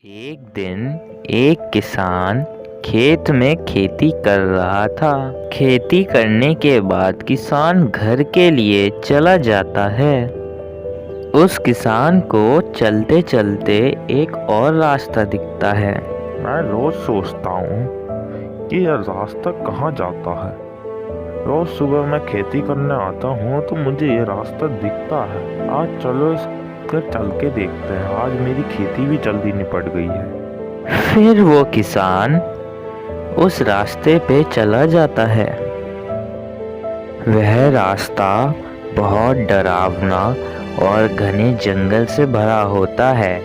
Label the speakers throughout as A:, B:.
A: एक दिन एक किसान खेत में खेती कर रहा था। खेती करने के बाद किसान घर के लिए चला जाता है। उस किसान को चलते चलते एक और रास्ता दिखता है।
B: मैं रोज सोचता हूँ कि यह रास्ता कहाँ जाता है। रोज सुबह मैं खेती करने आता हूँ तो मुझे ये रास्ता दिखता है। आज चलो इस पर चल के देखते हैं। आज मेरी खेती भी जल्दी निपट गई है।
A: फिर वो किसान उस रास्ते पे चला जाता है। वह रास्ता बहुत डरावना और घने जंगल से भरा होता है।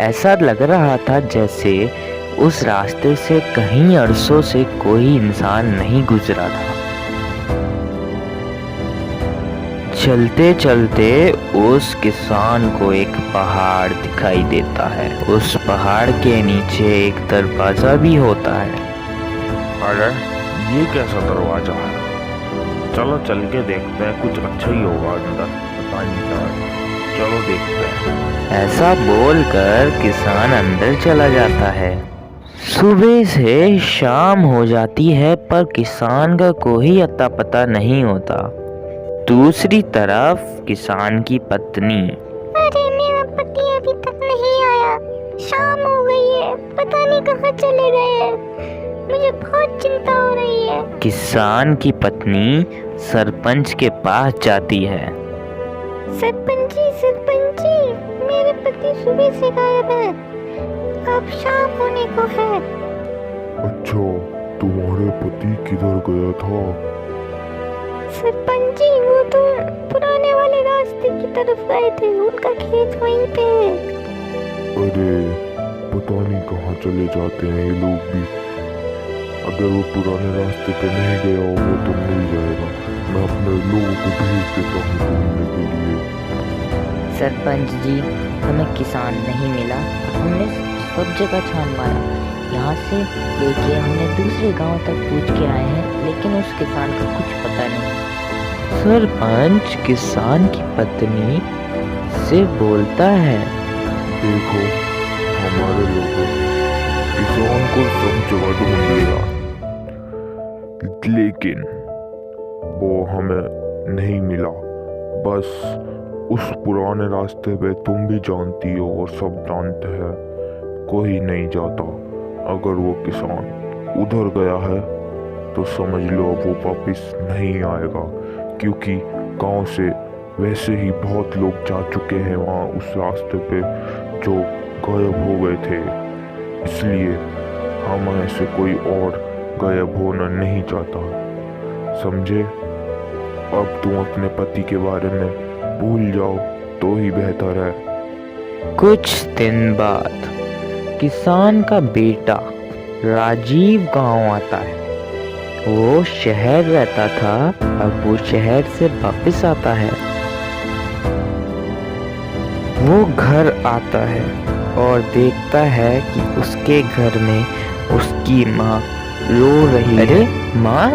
A: ऐसा लग रहा था जैसे उस रास्ते से कहीं अरसों से कोई इंसान नहीं गुजरा था। चलते चलते उस किसान को एक पहाड़ दिखाई देता है। उस पहाड़ के नीचे एक दरवाजा भी होता है।
B: अरे ये कैसा दरवाजा है। चलो चल के देखते हैं, कुछ अच्छा ही होगा अंदर, पता नहीं क्या है। चलो देखते हैं।
A: ऐसा बोलकर किसान अंदर चला जाता है। सुबह से शाम हो जाती है पर किसान का कोई अता पता नहीं होता। दूसरी तरफ किसान की पत्नी,
C: अरे मेरा पति अभी तक नहीं आया, शाम हो गई है, पता नहीं कहाँ चले गए हैं, मुझे बहुत चिंता हो रही है।
A: किसान की पत्नी सरपंच के पास जाती है।
C: सरपंच जी, मेरे पति सुबह से गायब है, अब शाम होने को है।
B: अच्छा, तुम्हारे पति किधर गया था?
C: सरपंच जी, वो तो पुराने वाले रास्ते की तरफ गए थे, उनका खेत वहीं पे है।
B: अरे पता नहीं कहाँ चले जाते हैं ये लोग भी। अगर वो पुराने रास्ते पे नहीं गया होगा तो मिल जाएगा। मैं अपने लोगों को भेज देता हूँ ढूंढने के लिए।
D: सरपंच जी, हमें किसान नहीं मिला। हमने सब जगह छान मारा, यहाँ से लेके हमने दूसरे गांव तक पूछ के आए हैं, लेकिन उस किसान का कुछ पता नहीं।
A: सरपंच किसान की पत्नी से बोलता है,
B: देखो हमारे लोगों, किसान को सब जगह ढूंढ लिया, लेकिन वो हमें नहीं मिला। बस उस पुराने रास्ते पे तुम भी जानती हो और सब जानते हैं, कोई नहीं जाता। अगर वो किसान उधर गया है तो समझ लो वो वापस नहीं आएगा, क्योंकि गांव से वैसे ही बहुत लोग जा चुके हैं वहाँ उस रास्ते पे जो गायब हो गए थे। इसलिए हम ऐसे कोई और गायब होना नहीं चाहता, समझे? अब तुम अपने पति के बारे में भूल जाओ तो ही बेहतर है।
A: कुछ दिन बाद किसान का बेटा राजीव गांव आता है। वो शहर रहता था, अब वो शहर से वापस आता है। वो घर आता है और देखता है कि उसके घर में उसकी माँ रो रही है। अरे माँ,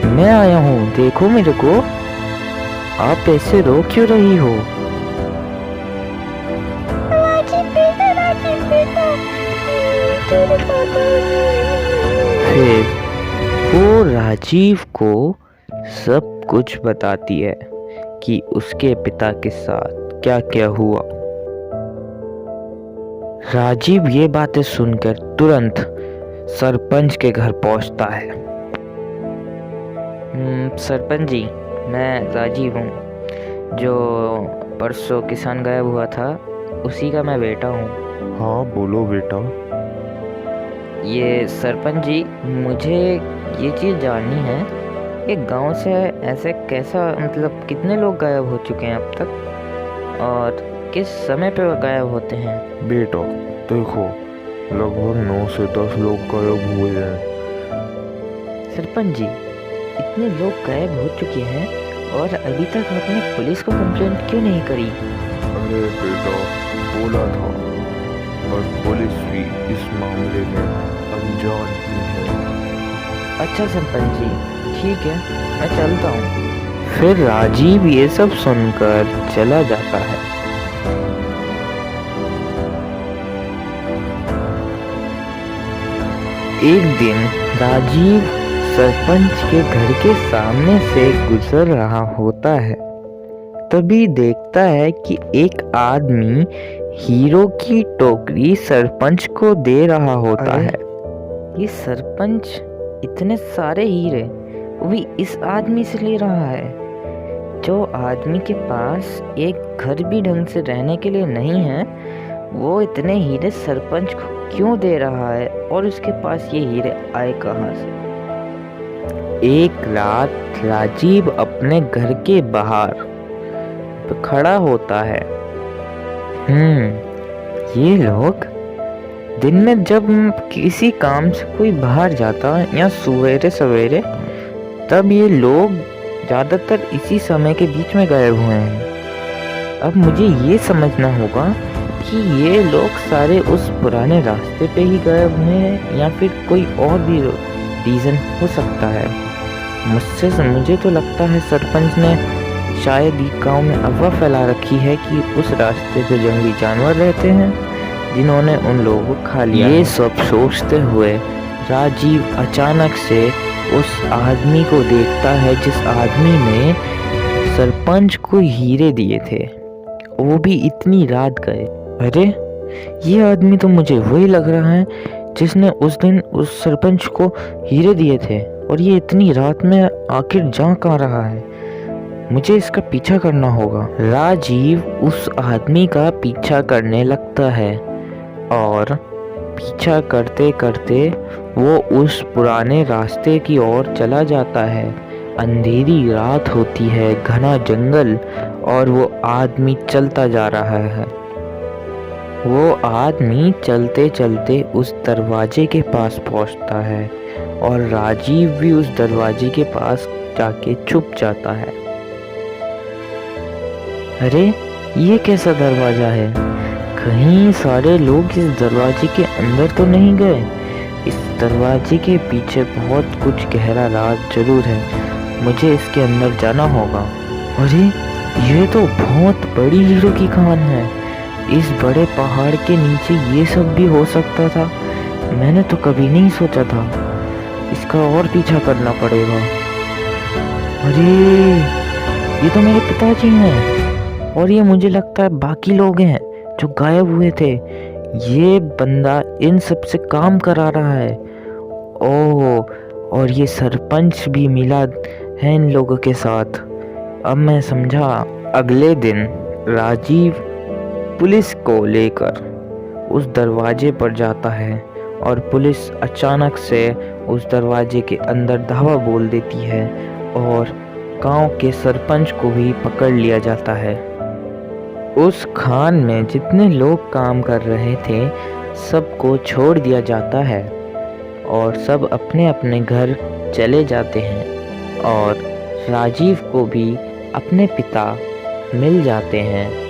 A: मैं आया हूँ, देखो मेरे को। आप ऐसे रो क्यों रही हो?
C: राजीव बेटा, तेरे पापा।
A: फिर वो राजीव को सब कुछ बताती है कि उसके पिता के साथ क्या क्या हुआ। राजीव ये बातें सुनकर तुरंत सरपंच के घर पहुंचता है। सरपंच जी, मैं राजीव हूँ, जो परसों किसान गायब हुआ था उसी का मैं बेटा हूँ।
B: हाँ बोलो बेटा।
D: ये सरपंच जी, मुझे ये चीज़ जाननी है कि गांव से ऐसे कैसा, मतलब कितने लोग गायब हो चुके हैं अब तक और किस समय पे वो गायब होते हैं?
B: बेटा देखो, लगभग 9 से 10 लोग गायब हुए हैं।
D: सरपंच जी, इतने लोग गायब हो चुके हैं और अभी तक आपने पुलिस को कंप्लेंट क्यों नहीं करी?
B: अरे बेटा, बोला था, पर पुलिस भी इस मामले में अनजान ही है।
D: अच्छा सरपंच जी, ठीक है, मैं चलता हूँ।
A: फिर राजीव ये सब सुनकर चला जाता है। एक दिन राजीव सरपंच के घर के सामने से गुजर रहा होता है। तभी देखता है कि एक आदमी हीरो की टोकरी सरपंच को दे रहा होता
D: अरे,
A: है।
D: ये सरपंच इतने सारे हीरे वो भी इस आदमी से ले रहा है, जो आदमी के पास एक घर भी ढंग से रहने के लिए नहीं है। वो इतने हीरे सरपंच को क्यों दे रहा है और उसके पास ये हीरे आए कहाँ से?
A: एक रात राजीव अपने घर के बाहर खड़ा होता है। ये लोग दिन में जब किसी काम से कोई बाहर जाता है या सवेरे सवेरे, तब ये लोग ज़्यादातर इसी समय के बीच में गए हुए हैं। अब मुझे ये समझना होगा कि ये लोग सारे उस पुराने रास्ते पे ही गए हुए हैं या फिर कोई और भी रीज़न हो सकता है। मुझे तो लगता है सरपंच ने शायद ही गांव में अफवाह फैला रखी है कि उस रास्ते पे जंगली जानवर रहते हैं जिन्होंने उन लोगों को खा लिया। ये सब सोचते हुए राजीव अचानक से उस आदमी को देखता है जिस आदमी ने सरपंच को हीरे दिए थे, वो भी इतनी रात गए। अरे, ये आदमी तो मुझे वही लग रहा है जिसने उस दिन उस सरपंच को हीरे दिए थे, और ये इतनी रात में आखिर जा कहाँ रहा है? मुझे इसका पीछा करना होगा। राजीव उस आदमी का पीछा करने लगता है और पीछा करते करते वो उस पुराने रास्ते की ओर चला जाता है। अंधेरी रात होती है, घना जंगल, और वो आदमी चलता जा रहा है। वो आदमी चलते चलते उस दरवाजे के पास पहुंचता है और राजीव भी उस दरवाजे के पास जाके छुप जाता है। अरे, ये कैसा दरवाजा है? कहीं सारे लोग इस दरवाजे के अंदर तो नहीं गए? इस दरवाजे के पीछे बहुत कुछ गहरा राज जरूर है, मुझे इसके अंदर जाना होगा। अरे, ये तो बहुत बड़ी हीरो की खान है। इस बड़े पहाड़ के नीचे ये सब भी हो सकता था, मैंने तो कभी नहीं सोचा था। इसका और पीछा करना पड़ेगा। अरे, ये तो मेरे पिताजी हैं, और ये मुझे लगता है बाकी लोग हैं जो गायब हुए थे। ये बंदा इन सब से काम करा रहा है। ओह, और ये सरपंच भी मिला है इन लोगों के साथ। अब मैं समझा। अगले दिन राजीव पुलिस को लेकर उस दरवाजे पर जाता है और पुलिस अचानक से उस दरवाजे के अंदर धावा बोल देती है और गांव के सरपंच को भी पकड़ लिया जाता है। उस खान में जितने लोग काम कर रहे थे सबको छोड़ दिया जाता है और सब अपने अपने घर चले जाते हैं और राजीव को भी अपने पिता मिल जाते हैं।